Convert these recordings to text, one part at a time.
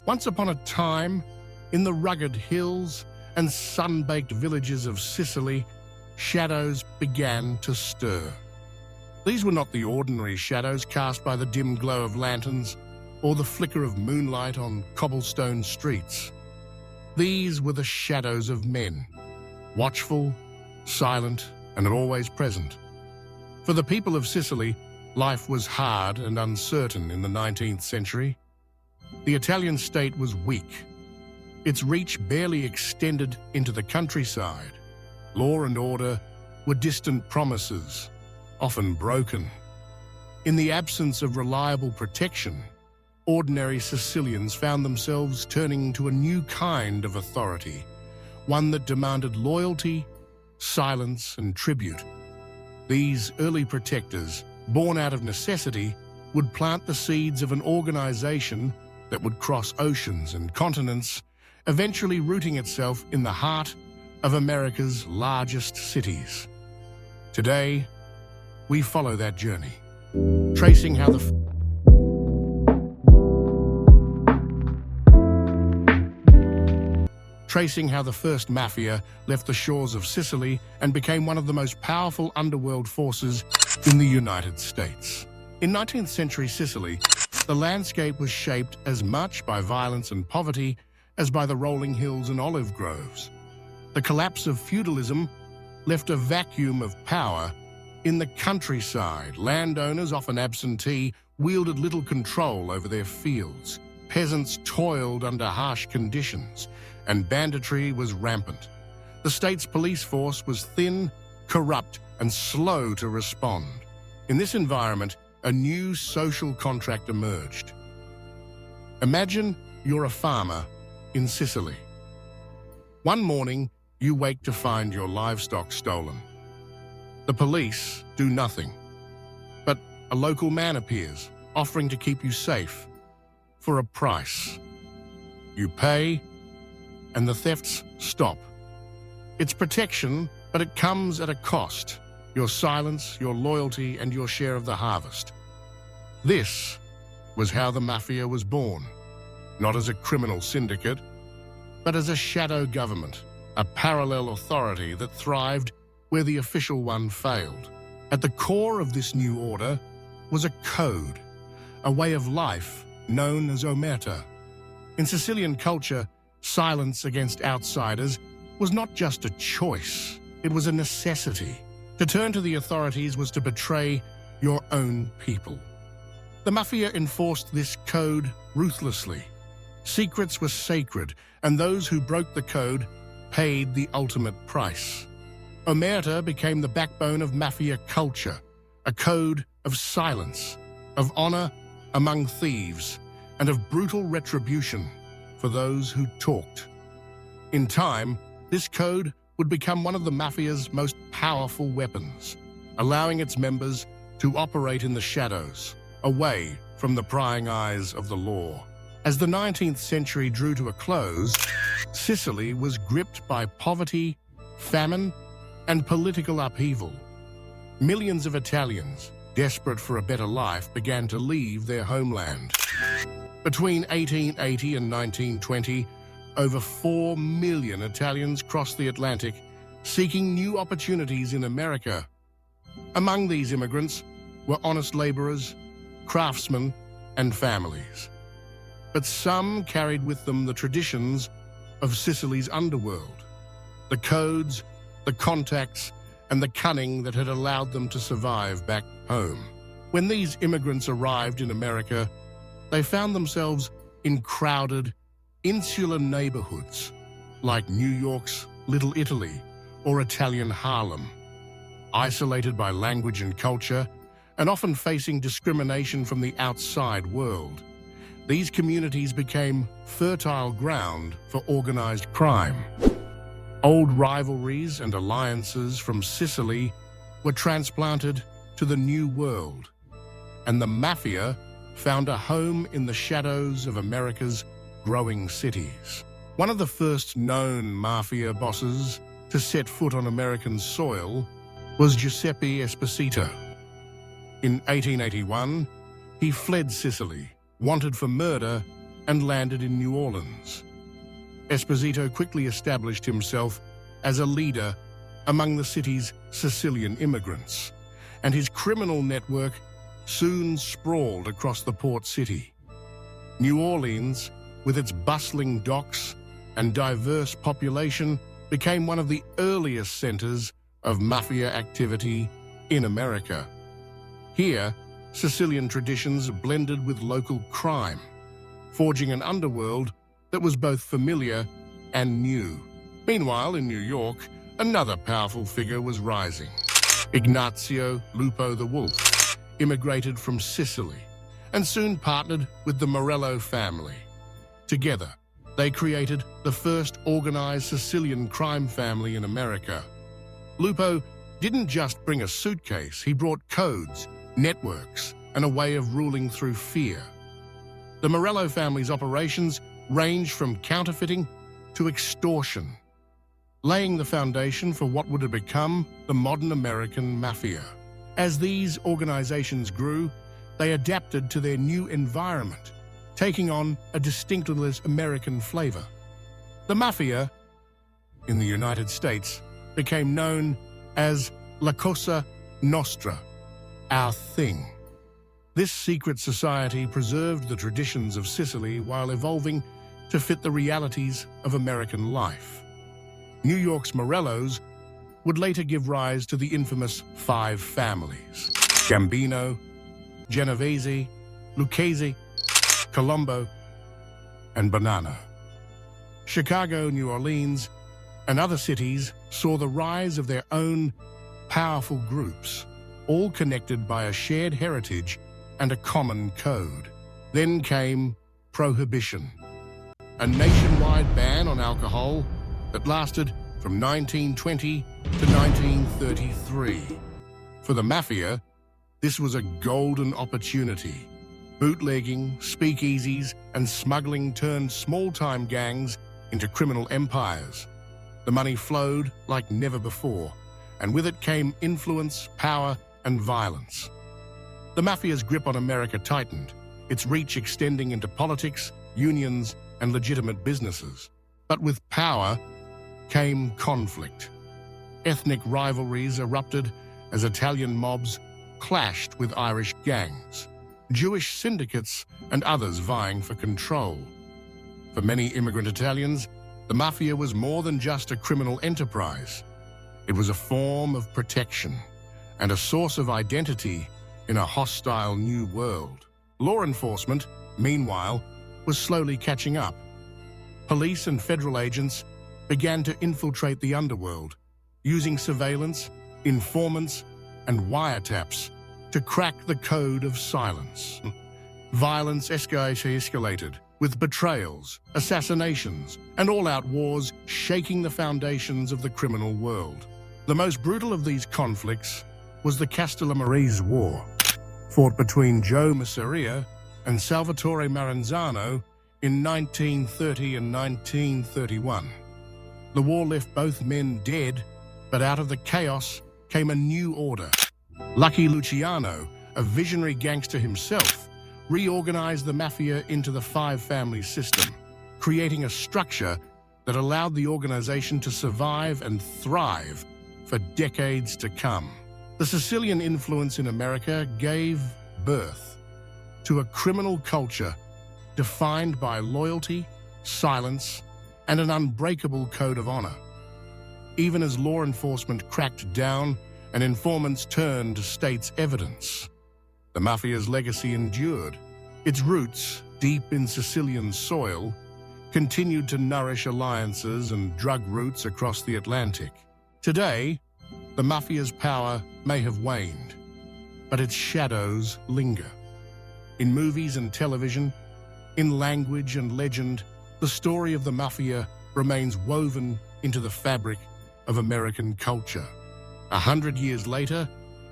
Once upon a time, in the rugged hills and sun-baked villages of Sicily, shadows began to stir. These were not the ordinary shadows cast by the dim glow of lanterns or the flicker of moonlight on cobblestone streets. These were the shadows of men, watchful, silent, and always present. For the people of Sicily, life was hard and uncertain in the 19th century. The Italian state was weak. Its reach barely extended into the countryside. Law and order were distant promises, often broken. In the absence of reliable protection, ordinary Sicilians found themselves turning to a new kind of authority, one that demanded loyalty, silence, and tribute. These early protectors, born out of necessity, would plant the seeds of an organization that would cross oceans and continents, eventually rooting itself in the heart of America's largest cities. Today, we follow that journey, tracing how the first Mafia left the shores of Sicily and became one of the most powerful underworld forces in the United States. In 19th century Sicily, the landscape was shaped as much by violence and poverty as by the rolling hills and olive groves. The collapse of feudalism left a vacuum of power in the countryside. Landowners, often absentee, wielded little control over their fields. Peasants toiled under harsh conditions, and banditry was rampant. The state's police force was thin, corrupt, and slow to respond. In this environment, a new social contract emerged. Imagine you're a farmer in Sicily. One morning, you wake to find your livestock stolen. The police do nothing, but a local man appears, offering to keep you safe for a price. You pay, and the thefts stop. It's protection, but it comes at a cost. Your silence, your loyalty, and your share of the harvest. This was how the Mafia was born, not as a criminal syndicate, but as a shadow government, a parallel authority that thrived where the official one failed. At the core of this new order was a code, a way of life known as omerta. In Sicilian culture, silence against outsiders was not just a choice, it was a necessity. To turn to the authorities was to betray your own people. The Mafia enforced this code ruthlessly. Secrets were sacred, and those who broke the code paid the ultimate price. Omerta became the backbone of Mafia culture, a code of silence, of honor among thieves, and of brutal retribution for those who talked. In time, this code would become one of the Mafia's most powerful weapons, allowing its members to operate in the shadows, away from the prying eyes of the law. As the 19th century drew to a close, Sicily was gripped by poverty, famine, and political upheaval. Millions of Italians, desperate for a better life, began to leave their homeland. Between 1880 and 1920, over 4 million Italians crossed the Atlantic, seeking new opportunities in America. Among these immigrants were honest laborers, craftsmen, and families. But some carried with them the traditions of Sicily's underworld, the codes, the contacts, and the cunning that had allowed them to survive back home. When these immigrants arrived in America, they found themselves in crowded, insular neighborhoods like New York's Little Italy or Italian Harlem, isolated by language and culture, and often facing discrimination from the outside world. These communities became fertile ground for organized crime. Old rivalries and alliances from Sicily were transplanted to the New World, and the Mafia found a home in the shadows of America's growing cities. One of the first known Mafia bosses to set foot on American soil was Giuseppe Esposito. In 1881, he fled Sicily, wanted for murder, and landed in New Orleans. Esposito quickly established himself as a leader among the city's Sicilian immigrants, and his criminal network soon sprawled across the port city. New Orleans, with its bustling docks and diverse population, became one of the earliest centers of mafia activity in America. Here, Sicilian traditions blended with local crime, forging an underworld that was both familiar and new. Meanwhile, in New York, another powerful figure was rising. Ignazio Lupo the Wolf immigrated from Sicily and soon partnered with the Morello family. Together, they created the first organized Sicilian crime family in America. Lupo didn't just bring a suitcase, he brought codes, networks, and a way of ruling through fear. The Morello family's operations ranged from counterfeiting to extortion, laying the foundation for what would have become the modern American Mafia. As these organizations grew, they adapted to their new environment, taking on a distinctly American flavor. The Mafia, in the United States, became known as La Cosa Nostra, our thing. This secret society preserved the traditions of Sicily while evolving to fit the realities of American life. New York's Morellos would later give rise to the infamous five families: Gambino, Genovese, Lucchese, Colombo, and Bonanno. Chicago, New Orleans, and other cities saw the rise of their own powerful groups, all connected by a shared heritage and a common code. Then came Prohibition, a nationwide ban on alcohol that lasted from 1920 to 1933. For the Mafia, this was a golden opportunity. Bootlegging, speakeasies, and smuggling turned small-time gangs into criminal empires. The money flowed like never before, and with it came influence, power, and violence. The Mafia's grip on America tightened, its reach extending into politics, unions, and legitimate businesses. But with power came conflict. Ethnic rivalries erupted as Italian mobs clashed with Irish gangs, Jewish syndicates, and others vying for control. For many immigrant Italians, the Mafia was more than just a criminal enterprise. It was a form of protection and a source of identity in a hostile new world. Law enforcement, meanwhile, was slowly catching up. Police and federal agents began to infiltrate the underworld, using surveillance, informants, and wiretaps to crack the code of silence. Violence escalated, with betrayals, assassinations, and all-out wars shaking the foundations of the criminal world. The most brutal of these conflicts was the Castellamarese War, fought between Joe Masseria and Salvatore Maranzano in 1930 and 1931. The war left both men dead, but out of the chaos came a new order. Lucky Luciano, a visionary gangster himself, reorganized the Mafia into the five-family system, creating a structure that allowed the organization to survive and thrive for decades to come. The Sicilian influence in America gave birth to a criminal culture defined by loyalty, silence, and an unbreakable code of honor. Even as law enforcement cracked down and informants turned to state's evidence, the Mafia's legacy endured. Its roots, deep in Sicilian soil, continued to nourish alliances and drug routes across the Atlantic. Today, the Mafia's power may have waned, but its shadows linger. In movies and television, in language and legend, the story of the Mafia remains woven into the fabric of American culture. 100 years later,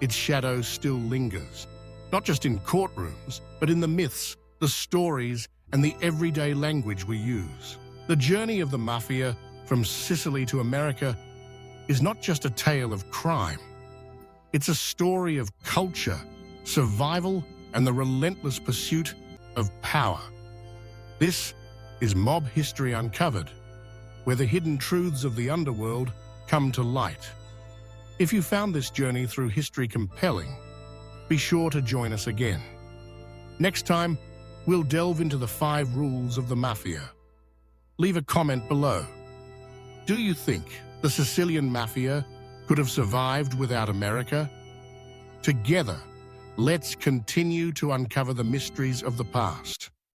its shadow still lingers, not just in courtrooms, but in the myths, the stories, and the everyday language we use. The journey of the Mafia from Sicily to America is not just a tale of crime. It's a story of culture, survival, and the relentless pursuit of power. This is Mob History Uncovered, where the hidden truths of the underworld come to light. If you found this journey through history compelling, be sure to join us again. Next time, we'll delve into the 5 rules of the Mafia. Leave a comment below. Do you think the Sicilian Mafia could have survived without America? Together, let's continue to uncover the mysteries of the past.